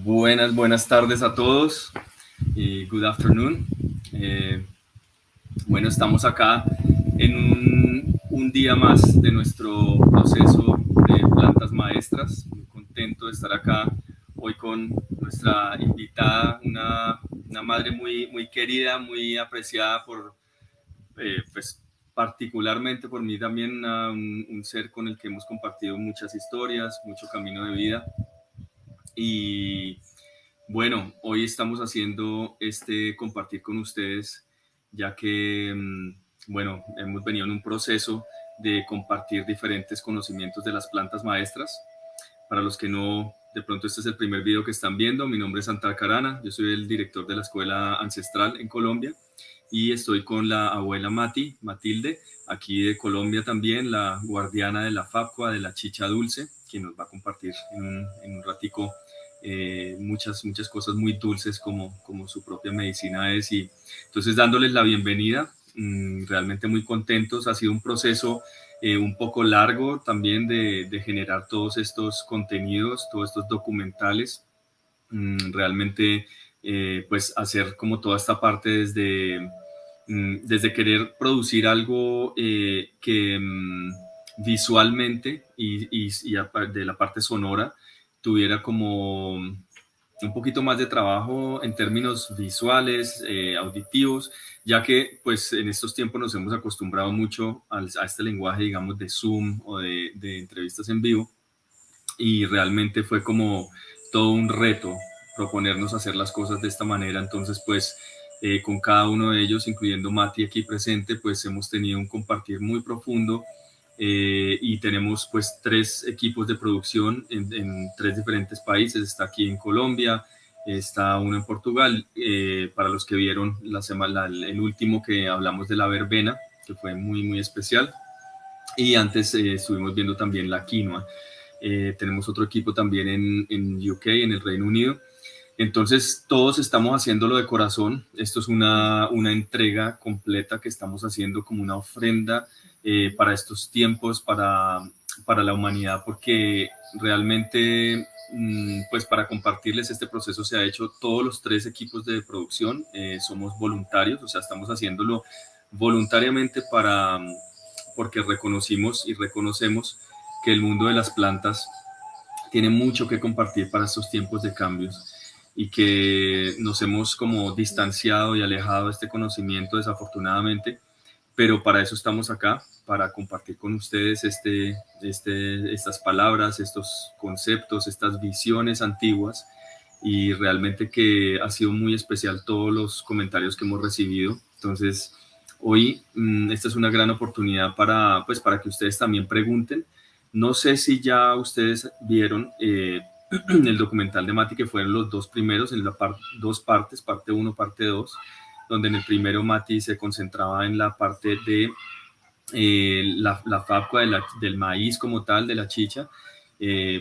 Buenas tardes a todos y good afternoon. Bueno, estamos acá en un día más de nuestro proceso de plantas maestras. Muy contento de estar acá hoy con nuestra invitada, una madre muy querida, muy apreciada pues particularmente por mí también, un ser con el que hemos compartido muchas historias, mucho camino de vida. Y bueno, hoy estamos haciendo este compartir con ustedes, ya que, bueno, hemos venido en un proceso de compartir diferentes conocimientos de las plantas maestras. Para los que no, de pronto este es el primer video que están viendo, mi nombre es Santal Carana, yo soy el director de la Escuela Ancestral en Colombia y estoy con la abuela Matilde, aquí de Colombia también, la guardiana de la FAPCOA, de la chicha dulce, que nos va a compartir en un ratico muchas cosas muy dulces como su propia medicina es. Y entonces dándoles la bienvenida, realmente muy contentos. Ha sido un proceso un poco largo también de generar todos estos contenidos, todos estos documentales. Realmente pues hacer como toda esta parte desde querer producir algo que visualmente y de la parte sonora tuviera como un poquito más de trabajo en términos visuales, auditivos, ya que pues en estos tiempos nos hemos acostumbrado mucho a este lenguaje, digamos, de Zoom o de entrevistas en vivo, y realmente fue como todo un reto proponernos hacer las cosas de esta manera. Entonces pues con cada uno de ellos, incluyendo Mati aquí presente, pues hemos tenido un compartir muy profundo. Y tenemos pues 3 equipos de producción en 3 diferentes países. Está aquí en Colombia, está uno en Portugal, para los que vieron el último que hablamos de la verbena, que fue muy especial, y antes estuvimos viendo también la quinoa. Tenemos otro equipo también en UK, en el Reino Unido. Entonces todos estamos haciéndolo de corazón. Esto es una entrega completa que estamos haciendo como una ofrenda para estos tiempos, para la humanidad, porque realmente pues para compartirles este proceso se ha hecho. Todos los 3 equipos de producción somos voluntarios, o sea, estamos haciéndolo voluntariamente porque reconocimos y reconocemos que el mundo de las plantas tiene mucho que compartir para estos tiempos de cambios, y que nos hemos como distanciado y alejado de este conocimiento desafortunadamente, pero para eso estamos acá, para compartir con ustedes estas palabras, estos conceptos, estas visiones antiguas. Y realmente que ha sido muy especial todos los comentarios que hemos recibido. Entonces hoy esta es una gran oportunidad pues, para que ustedes también pregunten. No sé si ya ustedes vieron el documental de Mati, que fueron los 2 primeros, en dos partes, parte 1, parte 2, donde en el primero Mati se concentraba en la parte de la FAPCA del maíz como tal, de la chicha,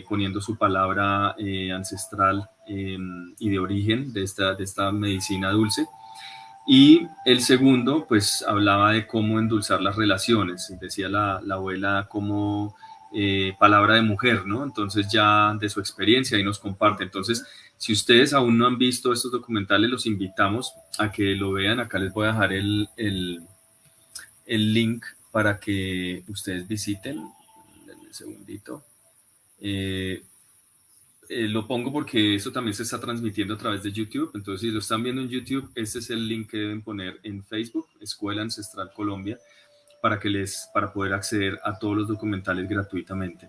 poniendo su palabra ancestral y de origen de esta medicina dulce. Y el segundo, pues hablaba de cómo endulzar las relaciones, decía la abuela, como palabra de mujer, ¿no? Entonces ya de su experiencia y nos comparte. Entonces, si ustedes aún no han visto estos documentales, los invitamos a que lo vean. Acá les voy a dejar el link para que ustedes visiten. Denme un segundito. Lo pongo porque eso también se está transmitiendo a través de YouTube. Entonces, si lo están viendo en YouTube, este es el link que deben poner en Facebook, Escuela Ancestral Colombia, para poder acceder a todos los documentales gratuitamente.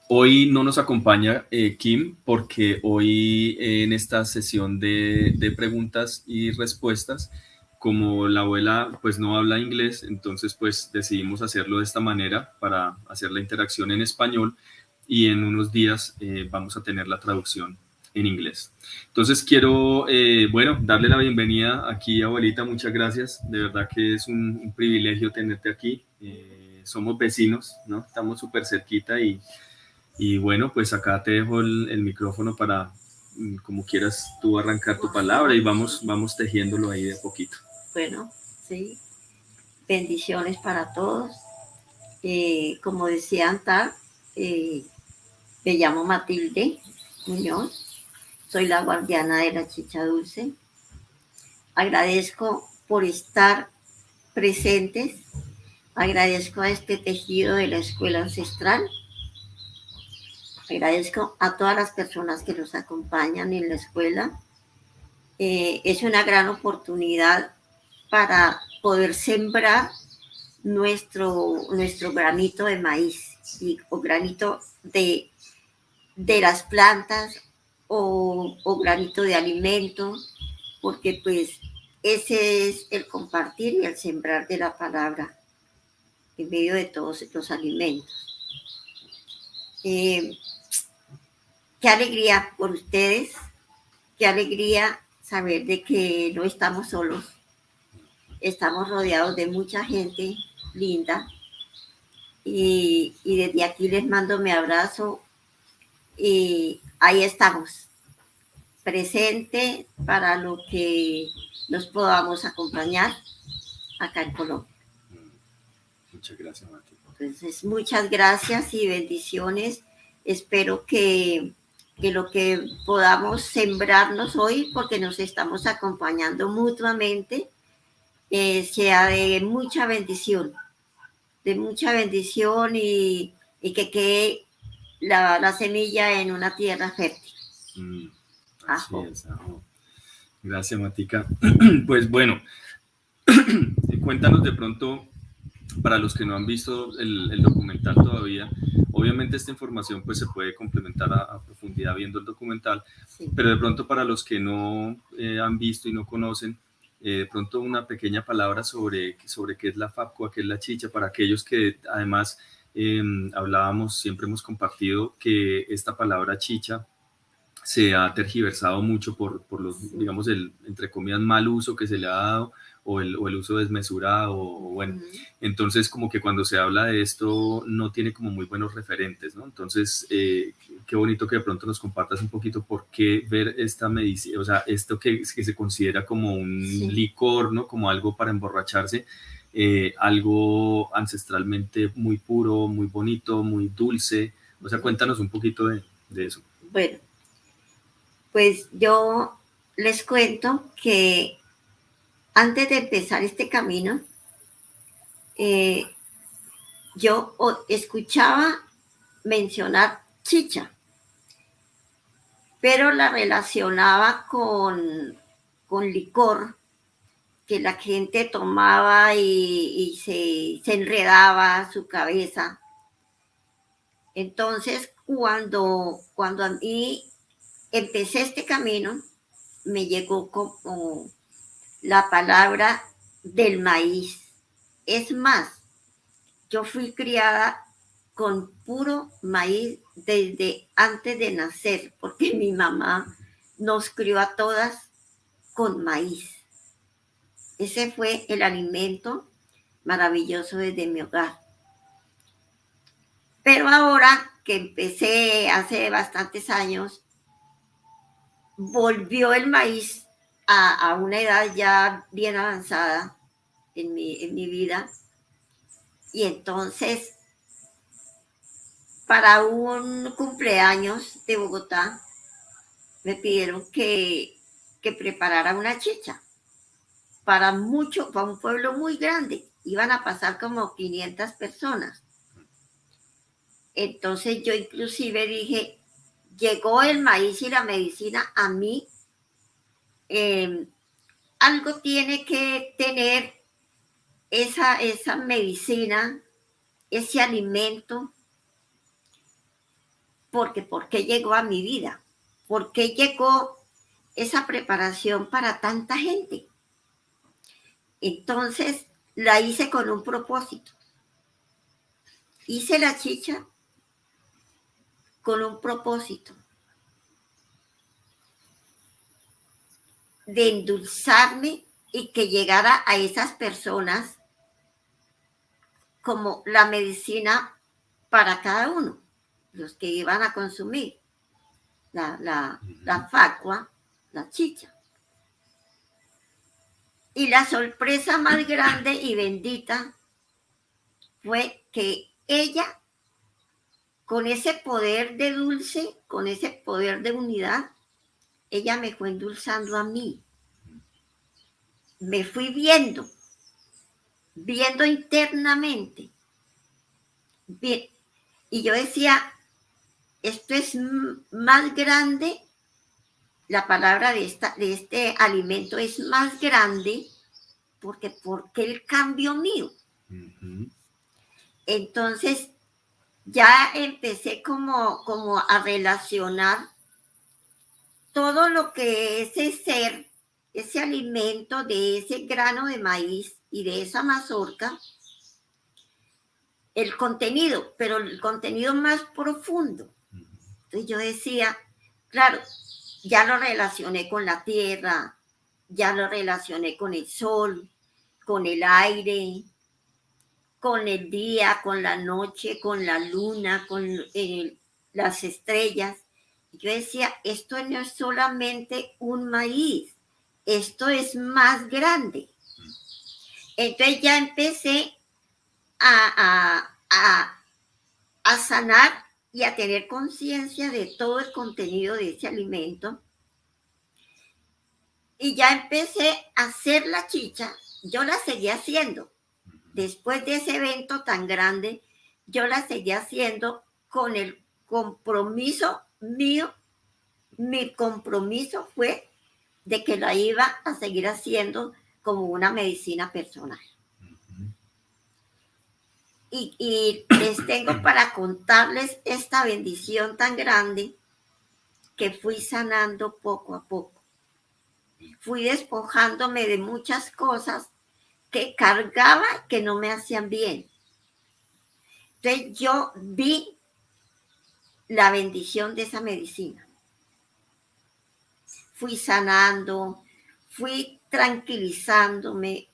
Hoy no nos acompaña Kim, porque hoy en esta sesión de preguntas y respuestas, como la abuela pues no habla inglés, entonces pues decidimos hacerlo de esta manera para hacer la interacción en español, y en unos días vamos a tener la traducción en inglés. Entonces quiero, bueno, darle la bienvenida aquí, abuelita. Muchas gracias. De verdad que es un privilegio tenerte aquí. Somos vecinos, ¿no? Estamos súper cerquita, y bueno, pues acá te dejo el micrófono para, como quieras tú, arrancar tu palabra, y vamos tejiéndolo ahí de a poquito. Bueno, sí, bendiciones para todos. Como decía Antar, me llamo Matilde, Muñoz. Soy la guardiana de la chicha dulce. Agradezco por estar presentes. Agradezco a este tejido de la escuela ancestral. Agradezco a todas las personas que nos acompañan en la escuela. Es una gran oportunidad para poder sembrar nuestro granito de maíz o granito de las plantas o granito de alimento, porque pues ese es el compartir y el sembrar de la palabra en medio de todos los alimentos. Qué alegría por ustedes, qué alegría saber de que no estamos solos, estamos rodeados de mucha gente linda y desde aquí les mando mi abrazo y ahí estamos, presente para lo que nos podamos acompañar acá en Colombia. Muchas gracias, Mati. Entonces, muchas gracias y bendiciones. Espero que lo que podamos sembrarnos hoy, porque nos estamos acompañando mutuamente, sea de mucha bendición y que quede la semilla en una tierra fértil. Así es, ajo. Gracias, Matica. Pues bueno, cuéntanos de pronto, para los que no han visto el documental todavía, obviamente esta información pues se puede complementar a profundidad viendo el documental, sí. Pero de pronto para los que no han visto y no conocen, de pronto una pequeña palabra sobre qué es la Fapcua, qué es la chicha, para aquellos que además hablábamos, siempre hemos compartido que esta palabra chicha se ha tergiversado mucho por los, digamos, entre comillas, mal uso que se le ha dado o el uso desmesurado, o bueno, entonces como que cuando se habla de esto no tiene como muy buenos referentes, ¿no? Entonces, qué bonito que de pronto nos compartas un poquito por qué ver esta medicina, o sea, esto que se considera como un licor, ¿no? Como algo para emborracharse, algo ancestralmente muy puro, muy bonito, muy dulce, o sea, cuéntanos un poquito de eso. Bueno, pues yo les cuento que antes de empezar este camino, yo escuchaba mencionar chicha, pero la relacionaba con licor que la gente tomaba y se enredaba su cabeza. Entonces, cuando a mí empecé este camino, me llegó como la palabra del maíz. Es más, yo fui criada con puro maíz desde antes de nacer, porque mi mamá nos crió a todas con maíz. Ese fue el alimento maravilloso desde mi hogar. Pero ahora que empecé hace bastantes años, volvió el maíz a una edad ya bien avanzada en mi vida. Y entonces, para un cumpleaños de Bogotá, me pidieron que preparara una chicha para un pueblo muy grande. Iban a pasar como 500 personas. Entonces yo inclusive dije, llegó el maíz y la medicina a mí, algo tiene que tener esa medicina, ese alimento, porque ¿por qué llegó a mi vida? ¿Por qué llegó esa preparación para tanta gente? Entonces la hice con un propósito. Hice la chicha con un propósito de endulzarme y que llegara a esas personas como la medicina para cada uno, los que iban a consumir la Fapcua, la chicha. Y la sorpresa más grande y bendita fue que ella con ese poder de dulce, con ese poder de unidad, ella me fue endulzando a mí. Me fui viendo internamente. Y yo decía, esto es más grande, la palabra de este alimento es más grande porque el cambio mío. Uh-huh. Entonces ya empecé como a relacionar todo lo que ese ser, ese alimento de ese grano de maíz y de esa mazorca, el contenido, pero el contenido más profundo. Entonces yo decía, claro, ya lo relacioné con la tierra, ya lo relacioné con el sol, con el aire, con el día, con la noche, con la luna, con las estrellas. Yo decía, esto no es solamente un maíz, esto es más grande. Entonces ya empecé a sanar y a tener conciencia de todo el contenido de ese alimento. Y ya empecé a hacer la chicha, yo la seguía haciendo. Después de ese evento tan grande, yo la seguía haciendo con el compromiso mío. Mi compromiso fue de que la iba a seguir haciendo como una medicina personal. Y les tengo para contarles esta bendición tan grande que fui sanando poco a poco. Fui despojándome de muchas cosas que cargaba que no me hacían bien. Entonces yo vi la bendición de esa medicina. Fui sanando, fui tranquilizándome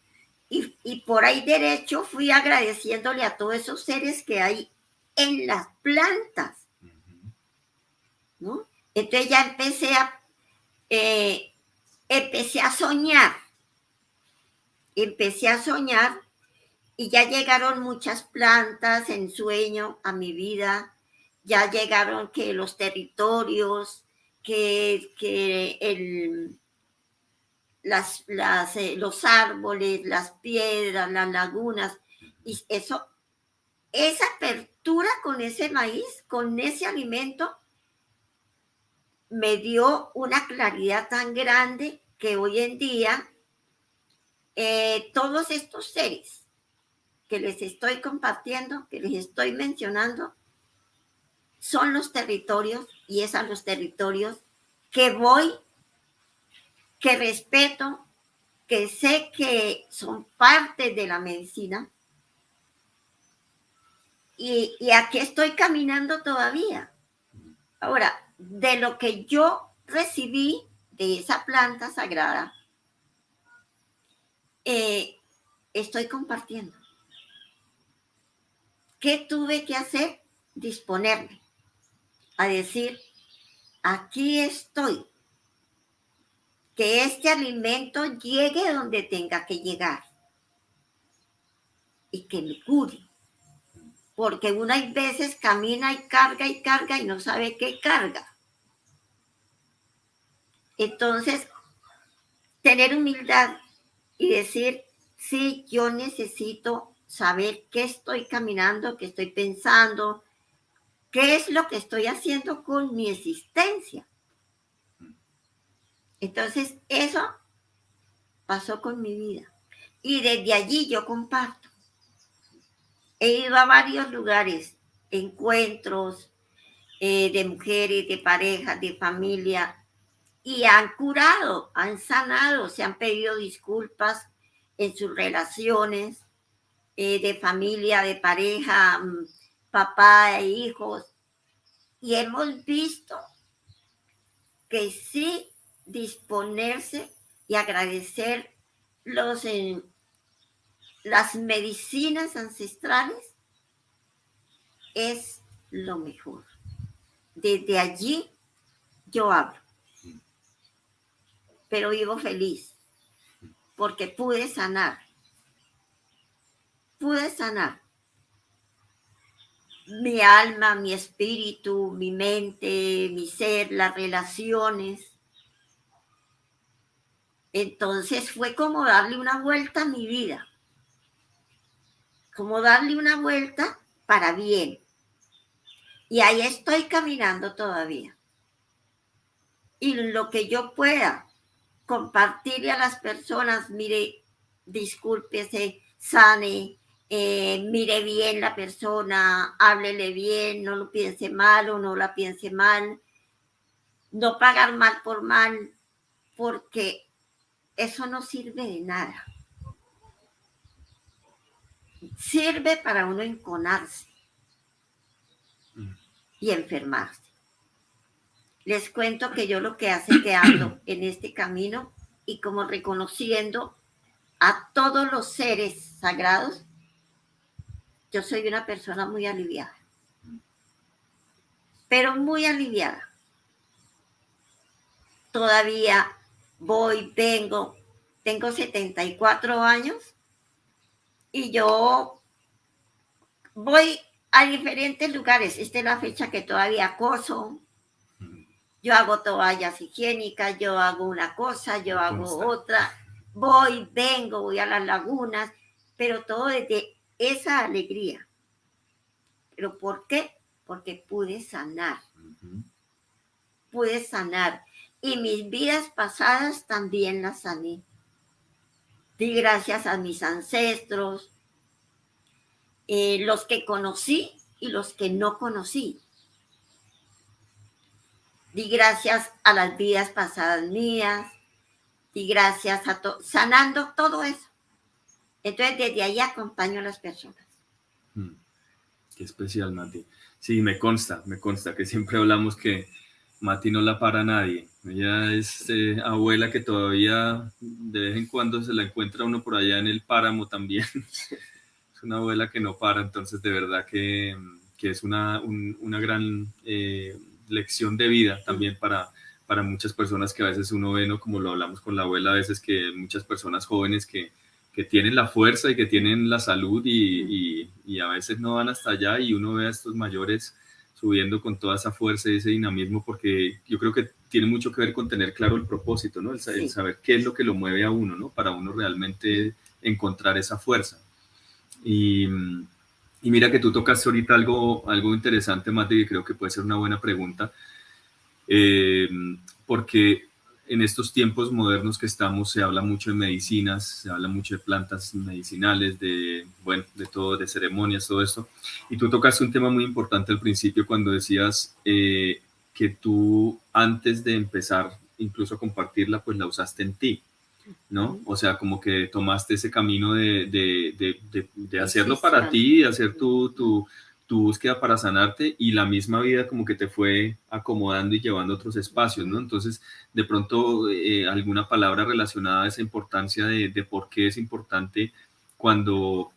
y por ahí derecho fui agradeciéndole a todos esos seres que hay en las plantas, ¿no? Entonces ya empecé a soñar y ya llegaron muchas plantas en sueño a mi vida, ya llegaron que los territorios, los árboles, las piedras, las lagunas, y esa apertura con ese maíz, con ese alimento, me dio una claridad tan grande que hoy en día todos estos seres que les estoy compartiendo, que les estoy mencionando, son los territorios, y es a los territorios que voy, que respeto, que sé que son parte de la medicina, y aquí estoy caminando todavía. Ahora, de lo que yo recibí de esa planta sagrada, estoy compartiendo. ¿Qué tuve que hacer? Disponerme a decir, aquí estoy, que este alimento llegue donde tenga que llegar y que me cure. Porque uno hay veces camina y carga y no sabe qué carga. Entonces, tener humildad y decir, sí, yo necesito saber qué estoy caminando, qué estoy pensando, qué es lo que estoy haciendo con mi existencia. Entonces, eso pasó con mi vida. Y desde allí yo comparto. He ido a varios lugares, encuentros de mujeres, de parejas, de familia, y han curado, han sanado, se han pedido disculpas en sus relaciones de familia, de pareja, papá e hijos. Y hemos visto que sí, disponerse y agradecer las medicinas ancestrales es lo mejor. Desde allí yo hablo, pero vivo feliz porque pude sanar. mi alma, mi espíritu, mi mente, mi ser, las relaciones. Entonces fue como darle una vuelta a mi vida, como darle una vuelta para bien. Y ahí estoy caminando todavía. Y lo que yo pueda compartirle a las personas, mire, discúlpese, sane, mire bien la persona, háblele bien, no lo piense mal o no la piense mal, no pagar mal por mal, porque eso no sirve de nada. Sirve para uno enconarse y enfermarse. Les cuento que yo lo que hace que ando en este camino y como reconociendo a todos los seres sagrados, yo soy una persona muy aliviada, pero muy aliviada. Todavía voy, vengo, tengo 74 años y yo voy a diferentes lugares. Esta es la fecha que todavía coso. Yo hago toallas higiénicas, yo hago una cosa, yo hago otra. Voy, vengo, voy a las lagunas, pero todo desde esa alegría. ¿Pero por qué? Porque pude sanar. Pude sanar. Y mis vidas pasadas también las sané. Di gracias a mis ancestros, los que conocí y los que no conocí. Di gracias a las vidas pasadas mías. Di gracias a todo, sanando todo eso. Entonces, desde ahí acompaño a las personas. Qué especial, Mati. Sí, me consta que siempre hablamos que Mati no la para nadie. Ella es abuela que todavía de vez en cuando se la encuentra uno por allá en el páramo también. Es una abuela que no para, entonces de verdad que es una gran lección de vida también para muchas personas que a veces uno ve, ¿no? Como lo hablamos con la abuela, a veces que muchas personas jóvenes que tienen la fuerza y que tienen la salud y a veces no van hasta allá y uno ve a estos mayores subiendo con toda esa fuerza y ese dinamismo, porque yo creo que tiene mucho que ver con tener claro el propósito, ¿no? El saber qué es lo que lo mueve a uno, ¿no? Para uno realmente encontrar esa fuerza. Y mira que tú tocaste ahorita algo interesante, Mati, que creo que puede ser una buena pregunta, porque en estos tiempos modernos que estamos se habla mucho de medicinas, se habla mucho de plantas medicinales, de todo, de ceremonias, todo esto. Y tú tocaste un tema muy importante al principio cuando decías que tú antes de empezar incluso a compartirla, pues la usaste en ti, ¿no? O sea, como que tomaste ese camino de hacerlo para ti, de hacer tu búsqueda para sanarte, y la misma vida como que te fue acomodando y llevando a otros espacios, ¿no? Entonces, de pronto, alguna palabra relacionada a esa importancia de por qué es importante cuando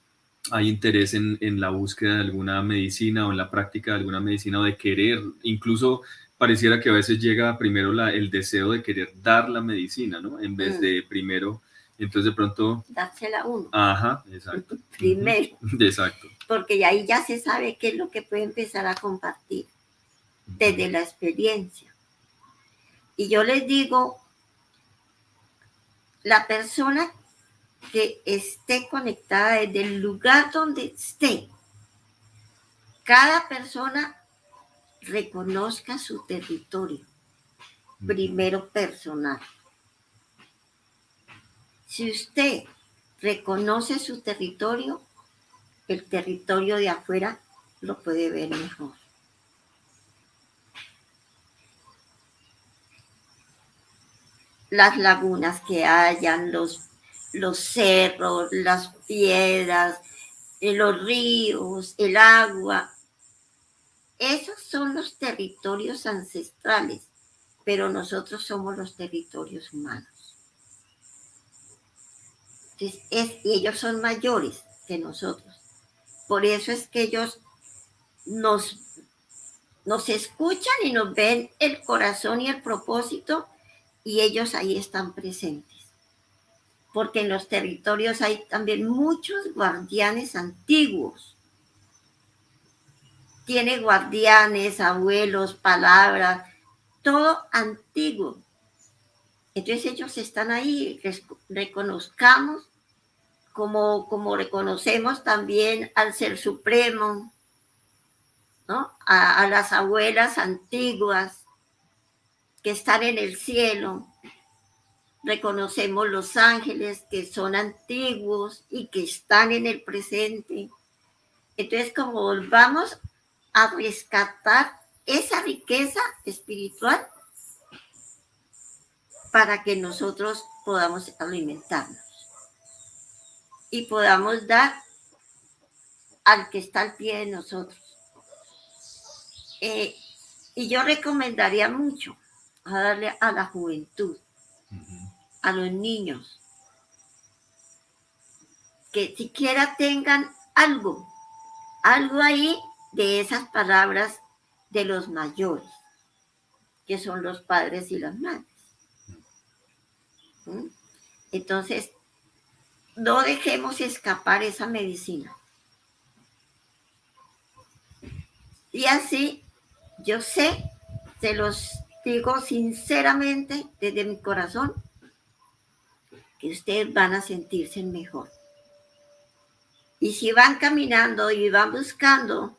hay interés en la búsqueda de alguna medicina o en la práctica de alguna medicina o de querer, incluso pareciera que a veces llega primero el deseo de querer dar la medicina, ¿no? En vez de primero, entonces de pronto... dársela a uno. Ajá, exacto. Primero. Exacto. Porque ahí ya se sabe qué es lo que puede empezar a compartir desde la experiencia. Y yo les digo, la persona que esté conectada desde el lugar donde esté, cada persona reconozca su territorio, primero personal. Si usted reconoce su territorio, el territorio de afuera lo puede ver mejor. Las lagunas que hayan, los cerros, las piedras, los ríos, el agua, esos son los territorios ancestrales, pero nosotros somos los territorios humanos. Entonces, y ellos son mayores que nosotros. Por eso es que ellos nos escuchan y nos ven el corazón y el propósito, y ellos ahí están presentes. Porque en los territorios hay también muchos guardianes antiguos tiene guardianes, abuelos, palabras, todo antiguo. Entonces ellos están ahí, reconozcamos como reconocemos también al Ser Supremo, ¿no? A las abuelas antiguas que están en el cielo. Reconocemos los ángeles que son antiguos y que están en el presente. Entonces, como volvamos a rescatar esa riqueza espiritual para que nosotros podamos alimentarnos y podamos dar al que está al pie de nosotros. Y yo recomendaría mucho a darle a la juventud, a los niños, que siquiera tengan algo ahí de esas palabras de los mayores, que son los padres y las madres. Entonces, no dejemos escapar esa medicina. Y así, yo sé, se los digo sinceramente desde mi corazón, que ustedes van a sentirse mejor. Y si van caminando y van buscando,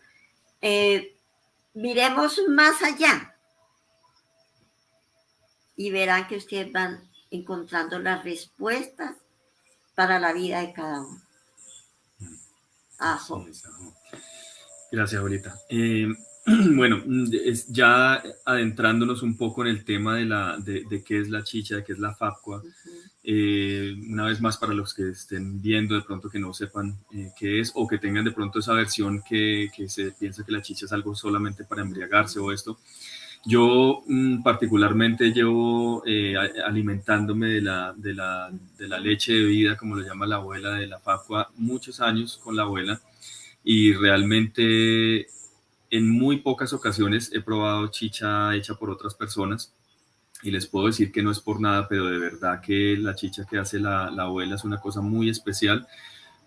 miremos más allá y verán que ustedes van encontrando las respuestas para la vida de cada uno. Ajo. Gracias, abuelita. Bueno, ya adentrándonos un poco en el tema de qué es la chicha, de qué es la facua. Una vez más, para los que estén viendo de pronto que no sepan qué es, o que tengan de pronto esa versión que se piensa que la chicha es algo solamente para embriagarse o esto. Yo particularmente llevo alimentándome de la leche de vida, como lo llama la abuela, de la facua, muchos años con la abuela, y realmente en muy pocas ocasiones he probado chicha hecha por otras personas. Y les puedo decir que no es por nada, pero de verdad que la chicha que hace la abuela es una cosa muy especial,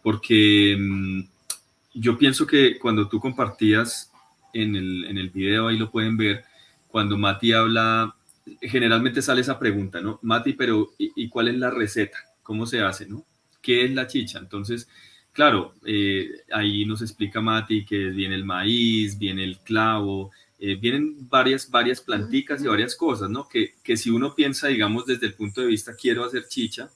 porque yo pienso que cuando tú compartías en el video, ahí lo pueden ver, cuando Mati habla, generalmente sale esa pregunta, ¿no? Mati, pero ¿y cuál es la receta? ¿Cómo se hace, no? ¿Qué es la chicha? Entonces, claro, ahí nos explica Mati que viene el maíz, viene el clavo, vienen varias planticas y varias cosas, ¿no? Que si uno piensa, digamos, desde el punto de vista, quiero hacer chicha,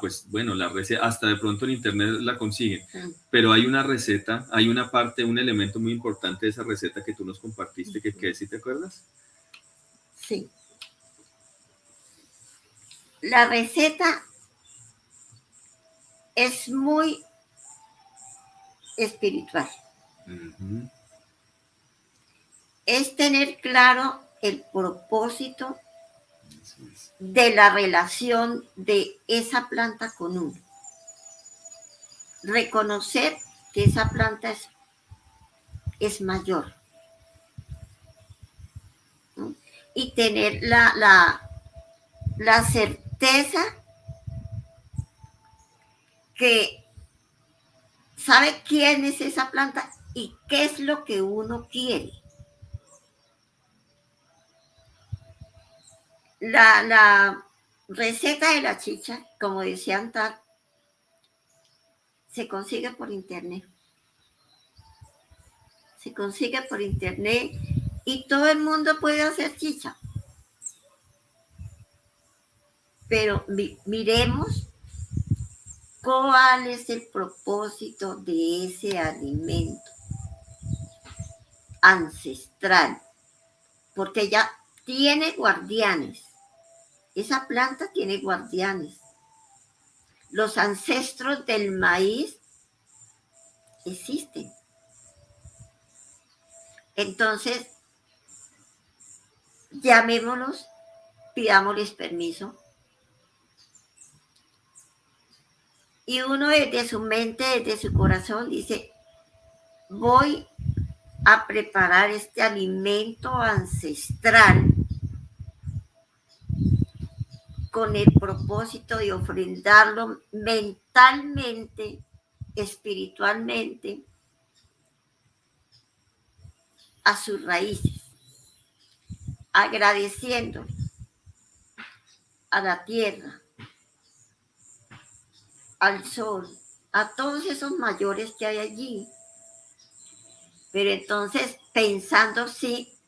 pues bueno, la receta, hasta de pronto en internet la consiguen, pero hay una receta, hay una parte, un elemento muy importante de esa receta que tú nos compartiste, que ¿sí te acuerdas? Sí. La receta es muy espiritual. Es tener claro el propósito de la relación de esa planta con uno. Reconocer que esa planta es mayor. ¿No? Y tener la certeza que sabe quién es esa planta y qué es lo que uno quiere. La receta de la chicha, como decía Antar, se consigue por internet. Se consigue por internet y todo el mundo puede hacer chicha. Pero miremos cuál es el propósito de ese alimento ancestral, porque ya tiene guardianes. Esa planta tiene guardianes. Los ancestros del maíz existen. Entonces, llamémoslos, pidámosles permiso. Y uno desde su mente, desde su corazón, dice, voy a preparar este alimento ancestral con el propósito de ofrendarlo mentalmente, espiritualmente, a sus raíces, agradeciendo a la tierra, al sol, a todos esos mayores que hay allí. Pero entonces pensando sí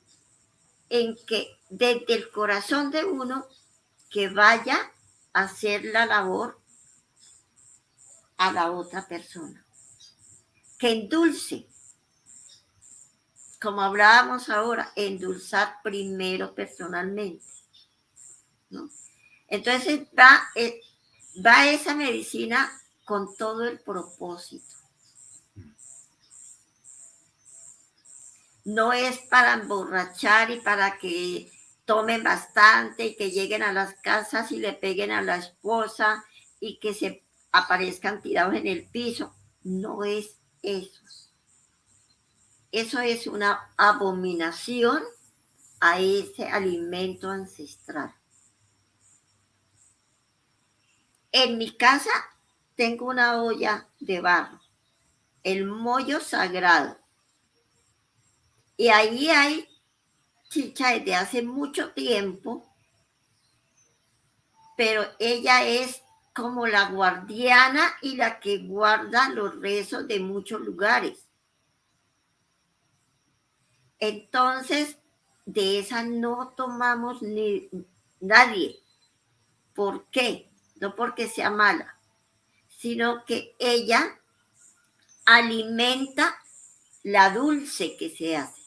en que desde el corazón de uno que vaya a hacer la labor a la otra persona, que endulce, como hablábamos ahora, endulzar primero personalmente, ¿no? Entonces va esa medicina con todo el propósito. No es para emborrachar y para que tomen bastante y que lleguen a las casas y le peguen a la esposa y que se aparezcan tirados en el piso. No es eso. Eso es una abominación a ese alimento ancestral. En mi casa tengo una olla de barro, el mollo sagrado. Y ahí hay chicha desde hace mucho tiempo, pero ella es como la guardiana y la que guarda los rezos de muchos lugares. Entonces, de esa no tomamos ni nadie. ¿Por qué? No porque sea mala, sino que ella alimenta la dulce que se hace.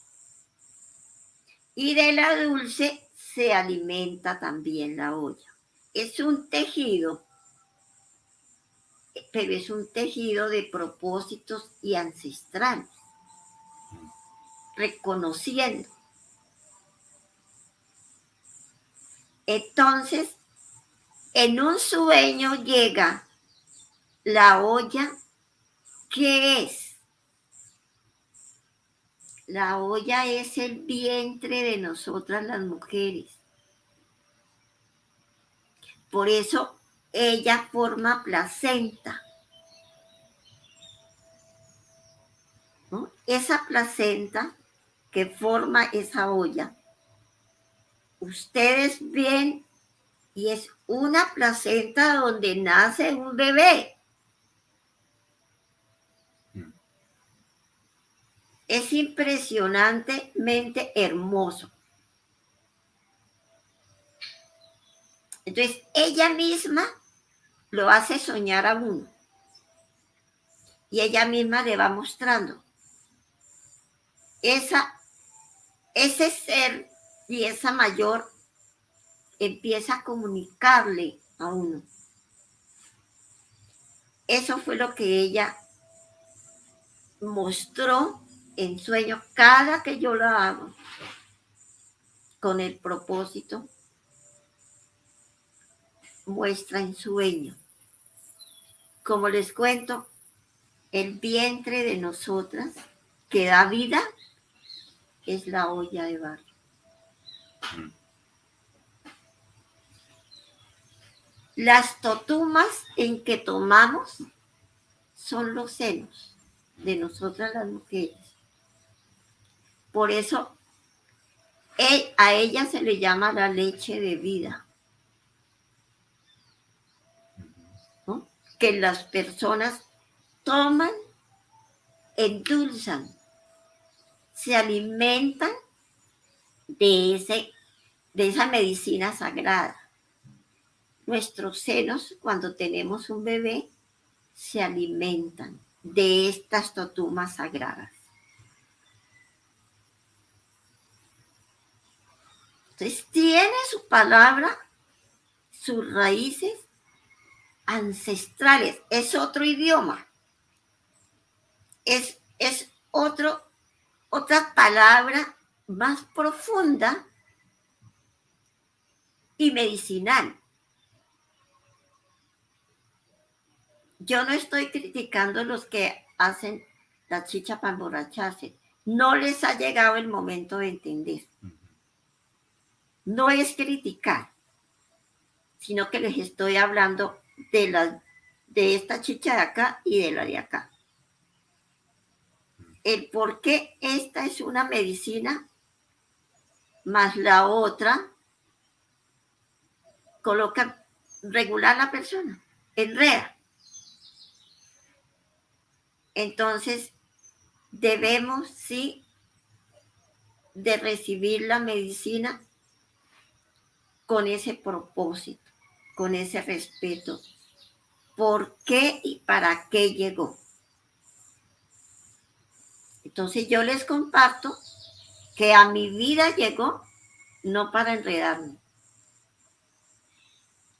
Y de la dulce se alimenta también la olla. Es un tejido, pero es un tejido de propósitos y ancestrales, reconociendo. Entonces, en un sueño llega la olla. ¿Qué es? La olla es el vientre de nosotras las mujeres. Por eso ella forma placenta, ¿no? Esa placenta que forma esa olla, ustedes ven, y es una placenta donde nace un bebé. Es impresionantemente hermoso. Entonces, ella misma lo hace soñar a uno. Y ella misma le va mostrando. Ese ser y esa mayor empieza a comunicarle a uno. Eso fue lo que ella mostró en sueño cada que yo la hago, con el propósito, muestra en sueño. Como les cuento, el vientre de nosotras que da vida es la olla de barro. Las totumas en que tomamos son los senos de nosotras las mujeres. Por eso a ella se le llama la leche de vida, ¿no? Que las personas toman, endulzan, se alimentan de esa medicina sagrada. Nuestros senos, cuando tenemos un bebé, se alimentan de estas totumas sagradas. Entonces, tiene su palabra, sus raíces ancestrales. Es otro idioma. Es otra palabra más profunda y medicinal. Yo no estoy criticando a los que hacen la chicha para emborracharse. No les ha llegado el momento de entender. No es criticar, sino que les estoy hablando de esta chicha de acá y de la de acá. el por qué esta es una medicina más la otra coloca regular la persona, enreda. Entonces, debemos, sí, de recibir la medicina con ese propósito, con ese respeto. ¿Por qué y para qué llegó? Entonces yo les comparto que a mi vida llegó no para enredarme,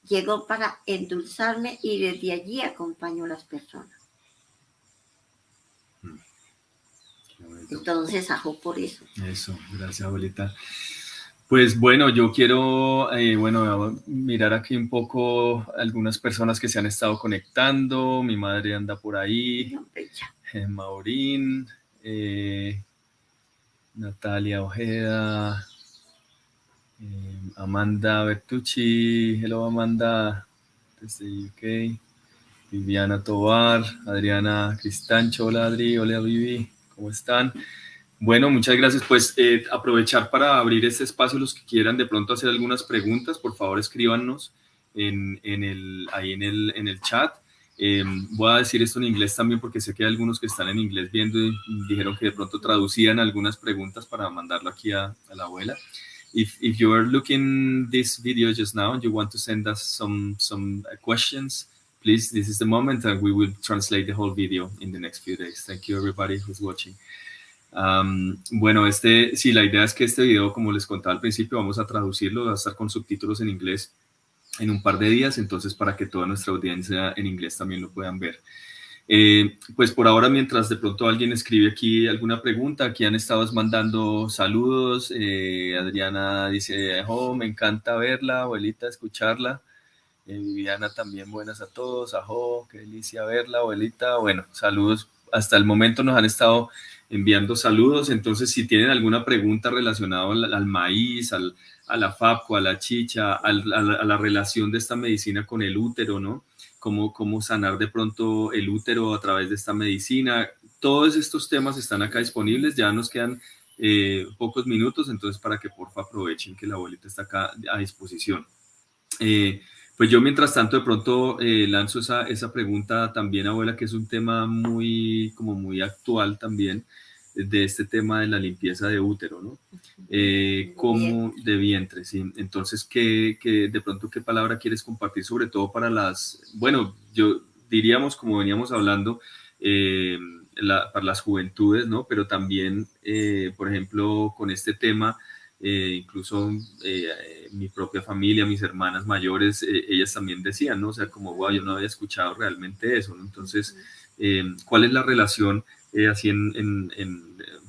llegó para endulzarme y desde allí acompaño a las personas. Entonces, ajo por eso. Eso, gracias, abuelita. Pues bueno, yo quiero mirar aquí un poco algunas personas que se han estado conectando. Mi madre anda por ahí, Maurín, Natalia Ojeda, Amanda Bertucci, hello Amanda, desde UK, Viviana Tovar, Adriana Cristancho, hola Adri, hola Vivi, ¿cómo están? Bueno, muchas gracias. Pues aprovechar para abrir este espacio, los que quieran de pronto hacer algunas preguntas, por favor escríbanos ahí en el chat. Voy a decir esto en inglés también porque sé que hay algunos que están en inglés viendo y dijeron que de pronto traducían algunas preguntas para mandarlo aquí a la abuela. If you are looking this video just now and you want to send us some questions, please, this is the moment and we will translate the whole video in the next few days. Thank you everybody who's watching. Bueno, sí, la idea es que este video, como les contaba al principio, vamos a traducirlo, va a estar con subtítulos en inglés en un par de días, entonces para que toda nuestra audiencia en inglés también lo puedan ver. Pues por ahora, mientras de pronto alguien escribe aquí alguna pregunta, aquí han estado mandando saludos. Adriana dice, oh, me encanta verla, abuelita, escucharla. Viviana también, buenas a todos, ajo, qué delicia verla, abuelita. Bueno, saludos, hasta el momento nos han estado enviando saludos, entonces si tienen alguna pregunta relacionada al maíz, a la FAPCO, a la chicha, a la relación de esta medicina con el útero, ¿no? Cómo sanar de pronto el útero a través de esta medicina. Todos estos temas están acá disponibles, ya nos quedan pocos minutos, entonces para que porfa aprovechen que la abuelita está acá a disposición. Pues yo mientras tanto de pronto lanzo esa pregunta también, abuela, que es un tema muy actual también, de este tema de la limpieza de útero, ¿no? Como de vientre, sí. Entonces, de pronto qué palabra quieres compartir, sobre todo para yo diríamos, como veníamos hablando, para las juventudes, ¿no? Pero también, por ejemplo, con este tema, incluso mi propia familia, mis hermanas mayores, ellas también decían, ¿no? O sea, como, wow, yo no había escuchado realmente eso, ¿no? Entonces, ¿cuál es la relación, así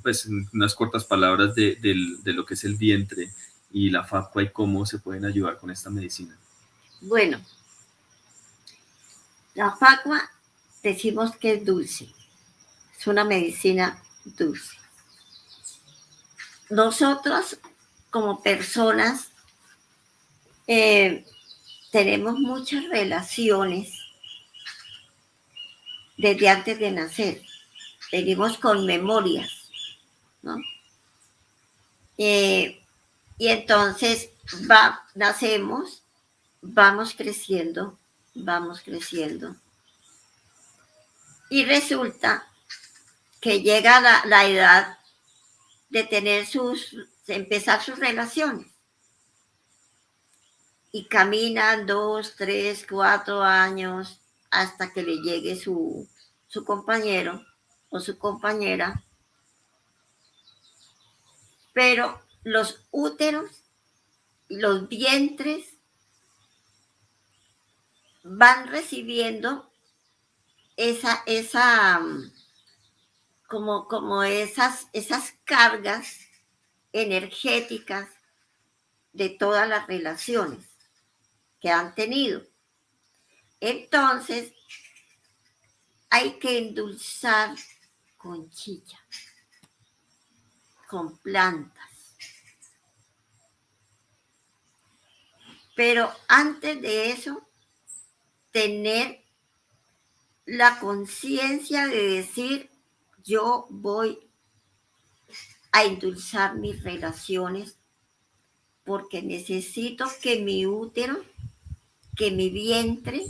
pues, en unas cortas palabras, de lo que es el vientre y la FAPCO y cómo se pueden ayudar con esta medicina? Bueno, la FAPCO decimos que es dulce, es una medicina dulce. Nosotros, como personas, tenemos muchas relaciones desde antes de nacer. Venimos con memorias, ¿no? Y entonces nacemos, vamos creciendo. Y resulta que llega la edad de empezar sus relaciones. Y caminan 2, 3, 4 años hasta que le llegue su compañero o su compañera. Pero los úteros y los vientres van recibiendo como esas cargas energéticas de todas las relaciones que han tenido. Entonces, hay que endulzar con chicha, con plantas. Pero antes de eso, tener la conciencia de decir, yo voy a endulzar mis relaciones porque necesito que mi útero, que mi vientre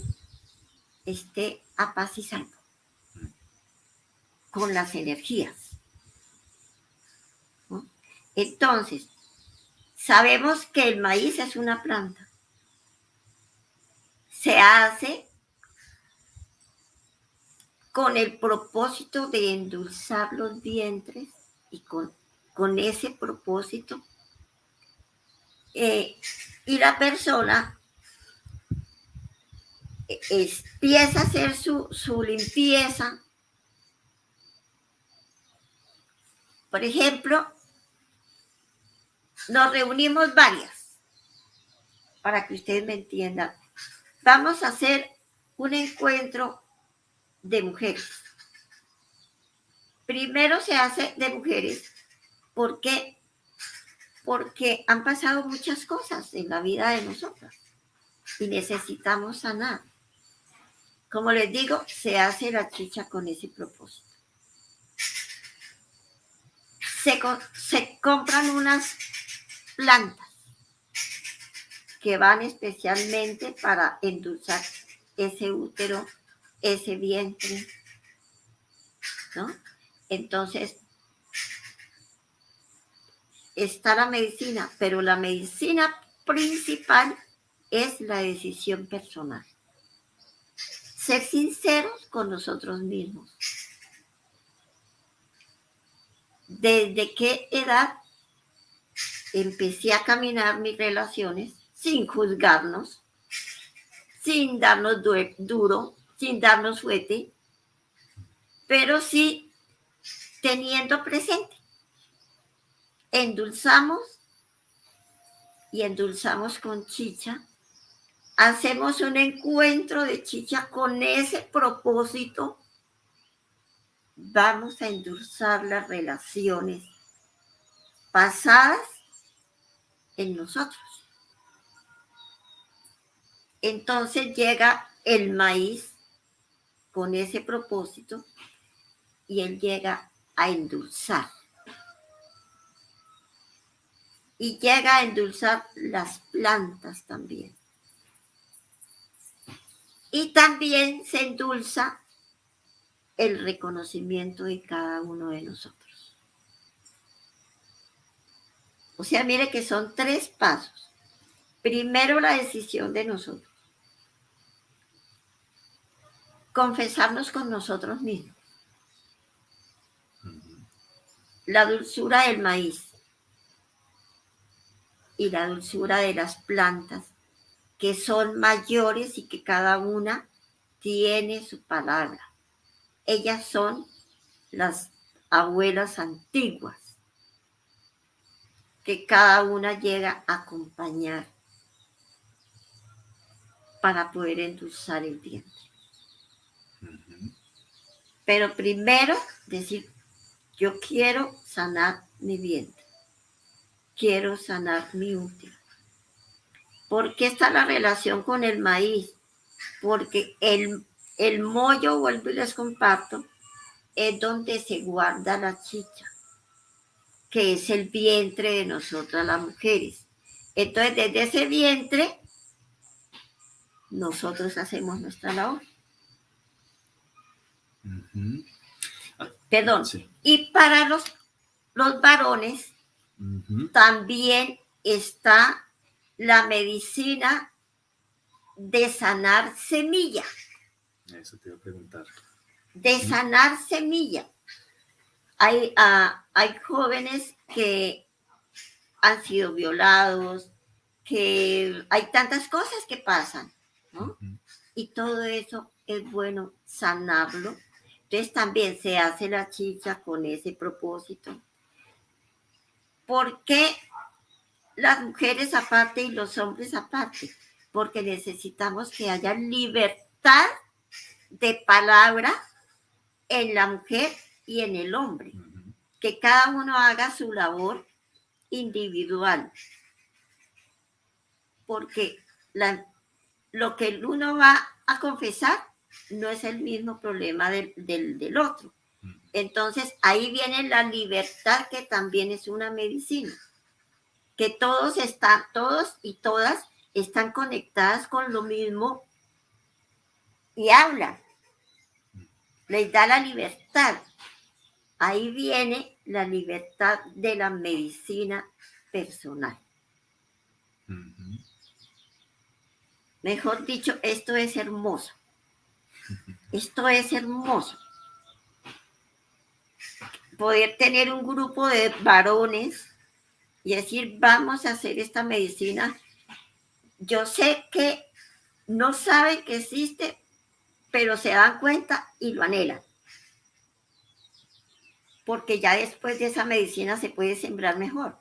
esté a paz y salvo con las energías, ¿no? Entonces, sabemos que el maíz es una planta. Se hace con el propósito de endulzar los vientres y con ese propósito. Y la persona empieza a hacer su limpieza. Por ejemplo, nos reunimos varias, para que ustedes me entiendan. Vamos a hacer un encuentro de mujeres. Primero se hace de mujeres porque han pasado muchas cosas en la vida de nosotras y necesitamos sanar. Como les digo, se hace la chicha con ese propósito. Se compran unas plantas que van especialmente para endulzar ese útero, ese vientre, ¿no? Entonces, está la medicina, pero la medicina principal es la decisión personal. Ser sinceros con nosotros mismos. ¿Desde qué edad empecé a caminar mis relaciones sin juzgarnos, sin darnos duro, sin darnos fuerte, pero sí teniendo presente? Endulzamos y endulzamos con chicha. Hacemos un encuentro de chicha con ese propósito. Vamos a endulzar las relaciones pasadas en nosotros. Entonces llega el maíz con ese propósito y él llega a endulzar. Y llega a endulzar las plantas también. Y también se endulza el reconocimiento de cada uno de nosotros. O sea, mire que son 3 pasos. Primero, la decisión de nosotros. Confesarnos con nosotros mismos. La dulzura del maíz y la dulzura de las plantas, que son mayores y que cada una tiene su palabra. Ellas son las abuelas antiguas, que cada una llega a acompañar para poder endulzar el vientre. Pero primero decir, yo quiero sanar mi vientre, quiero sanar mi útero. ¿Por qué está la relación con el maíz? Porque el mollo, vuelvo y les comparto, es donde se guarda la chicha, que es el vientre de nosotras las mujeres. Entonces, desde ese vientre, nosotros hacemos nuestra labor. Perdón. Sí. Y para los varones, también está la medicina de sanar semilla. Eso te iba a preguntar. De sanar semilla. Hay jóvenes que han sido violados, que hay tantas cosas que pasan, ¿no? Y todo eso es bueno sanarlo. Entonces también se hace la chicha con ese propósito. ¿Por qué las mujeres aparte y los hombres aparte? Porque necesitamos que haya libertad de palabra en la mujer y en el hombre. Que cada uno haga su labor individual. Porque lo que el uno va a confesar no es el mismo problema del otro. Entonces, ahí viene la libertad, que también es una medicina, que todos y todas están conectadas con lo mismo y hablan, les da la libertad. Ahí viene la libertad de la medicina personal. Mejor dicho, esto es hermoso. Esto es hermoso. Poder tener un grupo de varones y decir, vamos a hacer esta medicina. Yo sé que no saben que existe, pero se dan cuenta y lo anhelan. Porque ya después de esa medicina se puede sembrar mejor,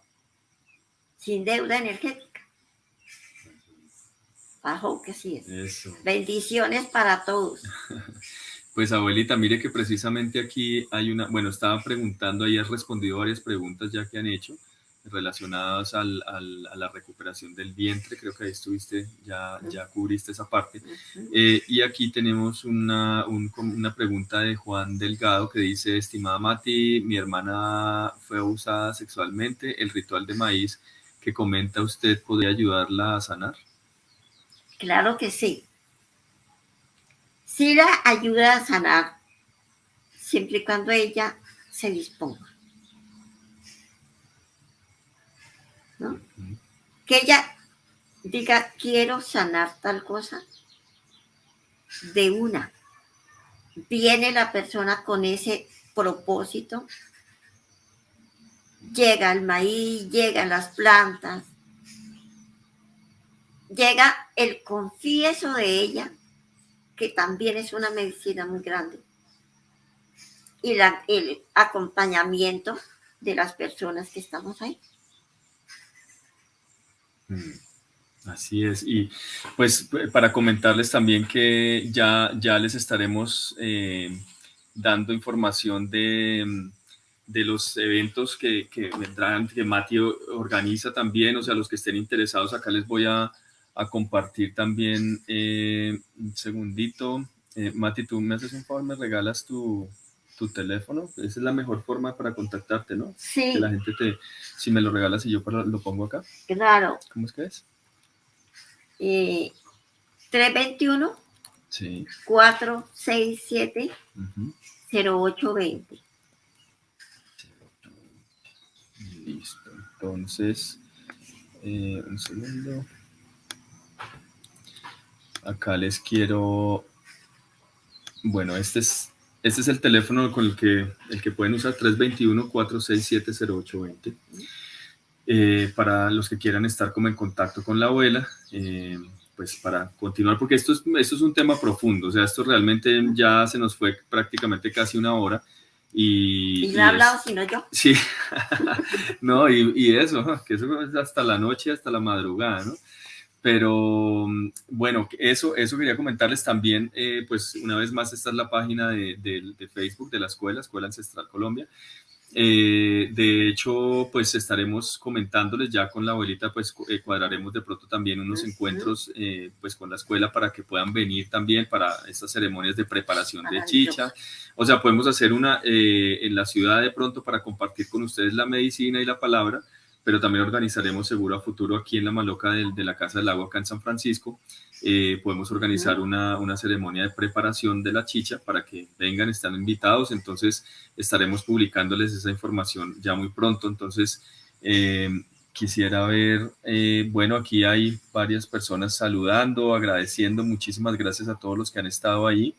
sin deuda energética. Bajo que sí es. Eso. Bendiciones para todos. Pues abuelita, mire que precisamente aquí hay una, bueno, estaba preguntando, ahí has respondido varias preguntas ya que han hecho relacionadas a la recuperación del vientre, creo que ahí estuviste, ya cubriste esa parte. Y aquí tenemos una pregunta de Juan Delgado que dice, estimada Mati, mi hermana fue abusada sexualmente, ¿el ritual de maíz que comenta usted podría ayudarla a sanar? Claro que sí. Sí la ayuda a sanar, siempre y cuando ella se disponga, ¿no? Que ella diga, quiero sanar tal cosa, de una. Viene la persona con ese propósito, llega el maíz, llegan las plantas, llega el confieso de ella, que también es una medicina muy grande, y el acompañamiento de las personas que estamos ahí. Así es, y pues para comentarles también que ya les estaremos dando información de los eventos que vendrán, que Mati organiza también, o sea, los que estén interesados, acá les voy a compartir también, un segundito. Mati, tú me haces un favor, me regalas tu teléfono, esa es la mejor forma para contactarte, ¿no? Sí. Que la gente si me lo regalas y yo lo pongo acá. Claro. ¿Cómo es que es? 321 sí. 467 0820. Listo. Entonces, un segundo. Acá les quiero. Bueno, este es el teléfono con el que pueden usar, 321-467-0820. Para los que quieran estar como en contacto con la abuela, pues para continuar, porque esto es un tema profundo, o sea, esto realmente ya se nos fue prácticamente casi una hora. Y no he hablado sino yo. Sí, no, y eso, que eso es hasta la noche, hasta la madrugada, ¿no? Pero bueno, eso quería comentarles también, pues una vez más, esta es la página de Facebook de la Escuela Ancestral Colombia. De hecho, pues estaremos comentándoles ya con la abuelita, pues cuadraremos de pronto también unos encuentros pues con la escuela para que puedan venir también para estas ceremonias de preparación de chicha. O sea, podemos hacer una en la ciudad de pronto para compartir con ustedes la medicina y la palabra, pero también organizaremos seguro a futuro aquí en la Maloca de la Casa del Agua, acá en San Francisco. Podemos organizar una ceremonia de preparación de la chicha para que vengan, están invitados, entonces estaremos publicándoles esa información ya muy pronto. Entonces quisiera ver, bueno, aquí hay varias personas saludando, agradeciendo, muchísimas gracias a todos los que han estado ahí.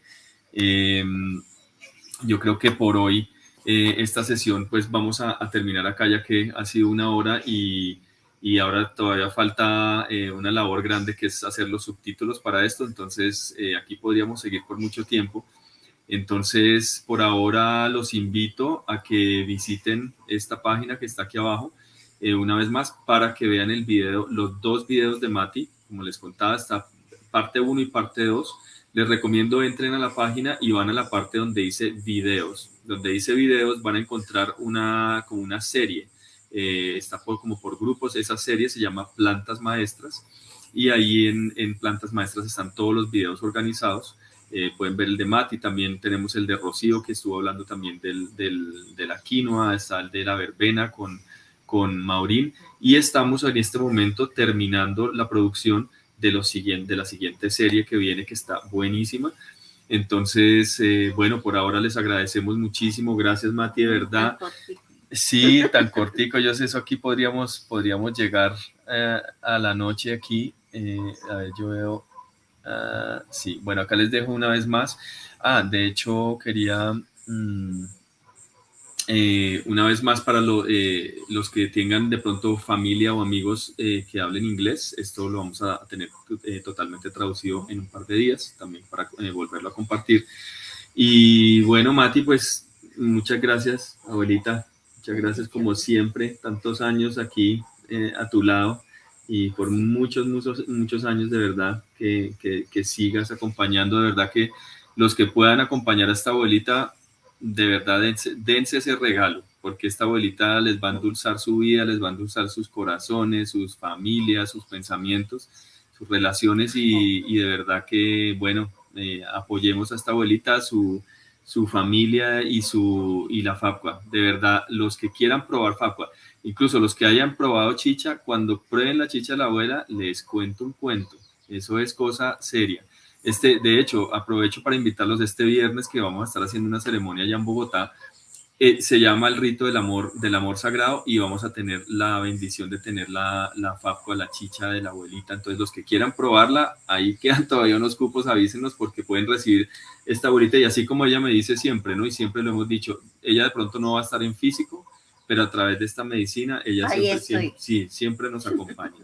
Yo creo que por hoy esta sesión pues vamos a terminar acá, ya que ha sido una hora y ahora todavía falta una labor grande, que es hacer los subtítulos para esto. Entonces aquí podríamos seguir por mucho tiempo. Entonces por ahora los invito a que visiten esta página que está aquí abajo una vez más, para que vean el video, los dos videos de Mati. Como les contaba, está parte 1 y parte 2. Les recomiendo entren a la página y van a la parte donde dice videos. Donde dice videos van a encontrar como una serie. Está como por grupos. Esa serie se llama Plantas Maestras. Y ahí en Plantas Maestras están todos los videos organizados pueden ver el de Mati, también tenemos el de Rocío, que estuvo hablando también de la quinoa, está el de la verbena con Maurín, y estamos en este momento terminando la producción de la siguiente serie que viene, que está buenísima. Entonces, bueno, por ahora les agradecemos muchísimo. Gracias, Mati, de verdad. Sí, tan cortico. Yo sé, eso aquí podríamos llegar a la noche aquí. A ver, yo veo. Sí, bueno, acá les dejo una vez más. De hecho, quería una vez más para los que tengan de pronto familia o amigos que hablen inglés, esto lo vamos a tener totalmente traducido en un par de días, también para volverlo a compartir. Y bueno, Mati, pues muchas gracias, abuelita, muchas gracias como siempre, tantos años aquí a tu lado y por muchos, muchos, muchos años de verdad que sigas acompañando, de verdad que los que puedan acompañar a esta abuelita, de verdad dense ese regalo, porque esta abuelita les va a endulzar su vida, les va a endulzar sus corazones, sus familias, sus pensamientos, sus relaciones y de verdad que, bueno, apoyemos a esta abuelita, su familia y la Facua. De verdad, los que quieran probar Facua, incluso los que hayan probado chicha, cuando prueben la chicha de la abuela, les cuento un cuento. Eso es cosa seria. De hecho, aprovecho para invitarlos este viernes que vamos a estar haciendo una ceremonia allá en Bogotá. Se llama el rito del amor sagrado y vamos a tener la bendición de tener la Facua, la chicha de la abuelita. Entonces, los que quieran probarla, ahí quedan todavía unos cupos, avísenos porque pueden recibir esta abuelita. Y así como ella me dice siempre, ¿no? Y siempre lo hemos dicho, ella de pronto no va a estar en físico, pero a través de esta medicina, ella siempre nos acompaña.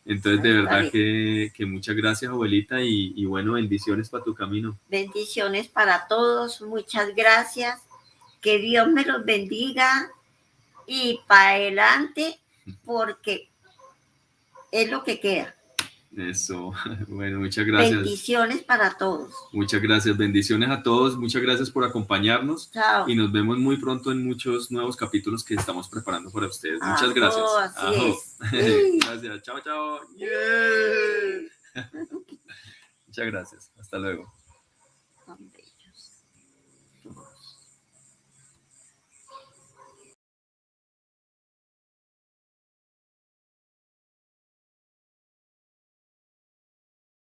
Entonces, de verdad que muchas gracias, abuelita, y bueno, bendiciones para tu camino. Bendiciones para todos, muchas gracias. Que Dios me los bendiga y para adelante, porque es lo que queda. Eso, bueno, muchas gracias. Bendiciones para todos. Muchas gracias, bendiciones a todos, muchas gracias por acompañarnos. Chao. Y nos vemos muy pronto en muchos nuevos capítulos que estamos preparando para ustedes. Muchas gracias. Así es. Gracias, chao, chao. Yeah. Muchas gracias, hasta luego.